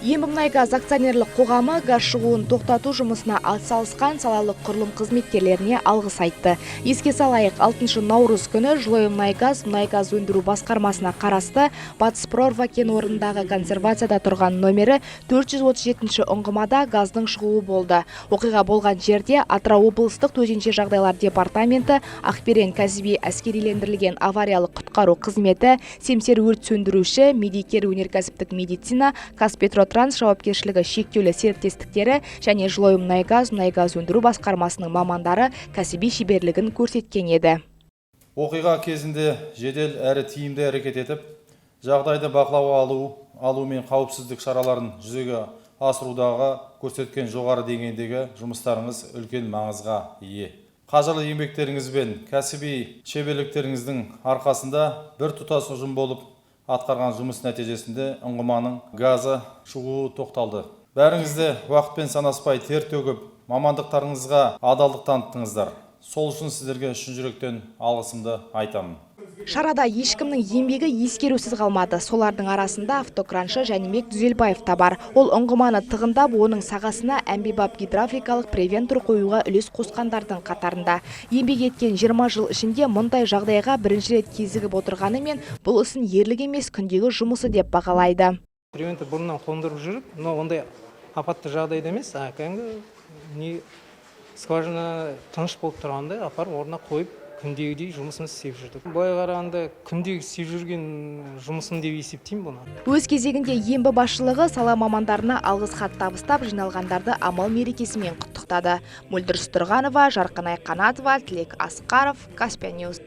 Ембімұнайгаз акционерлік қоғамы газ шығуын тоқтату жұмысына атсалысқан салалық құрылым қызметкерлеріне алғыс айтты. Еске салайық, 6 наурыз күні Жылоймұнайгаз мұнайгаз өндіру басқармасына қарасты Батыс Прорва кен орнындағы консервацияда тұрған номері 437 ұңғымада газдың шығуы болды. Оқиға болған жерде Атырау облыстық төтенше жағдайлар департаменті, Ақберен кәсіби әскерилендірілген авариялық құтқару қызметі, Семсер өрт сөндіруші, Медикер өнеркәсіптік медицина, Қазпетротранс жауапкершілігі шектеулі серіктестіктері және Жылоймұнайгаз мұнайгаз өндіру басқармасының мамандары кәсіби шеберлігін көрсеткен еді. Оқиға кезінде жедел әрі тиімді әрекет етіп, жағдайды бақылауға алу мен қауіпсіздік шараларын жүзеге асырудағы көрсеткен жоғары деңгейдегі жұмыстарыңыз үлкен маңызға ие. Қажырлы еңбектеріңіз бен кәсіби шеберліктеріңіздің арқасында бір тұтас ұжым болып атқарған жұмыс нәтижесінде ұңғыманың газы шығуы тоқталды. Бәріңізде уақытпен санаспай тер төгіп, мамандықтарыңызға адалдық таныттыңыздар. Сол үшін сіздерге шын жүректен алғысымды айтамын. Шарада ешкімнің еңбегі ескерусіз қалмады. Солардың арасында автокраншы Жәнібек Дүзелбаев та бар. Ол ұңғыманы тығындап, оның сағасына әмбебап гидравликалық превентор қоюға үлес қосқандардың қатарында. Еңбек еткен 20 жыл ішінде мұндай жағдайға бірінші рет кезігіп отырғанымен, бұл ісін ерлік емес күндегі жұмысы деп бағалайды. Превентор бұрыннан қондырып жүріп, но ондай апатты жағдайда емес, кәдімгі скважина тыныш болып тұрғанда апарып орнына қойып күндегідей жұмысымыз істеп жүрдік. Былай қарағанда күндегі істеп жүрген жұмысым деп есептеймін бұны. Өз кезегінде Ембі басшылығы сала мамандарына алғыс хат табыстап, жиналғандарды амал мерекесімен құттықтады. Мөлдір Тұрғанова, Жарқынай Қанатова, Тілек Асқаров, Каспия Ньюс.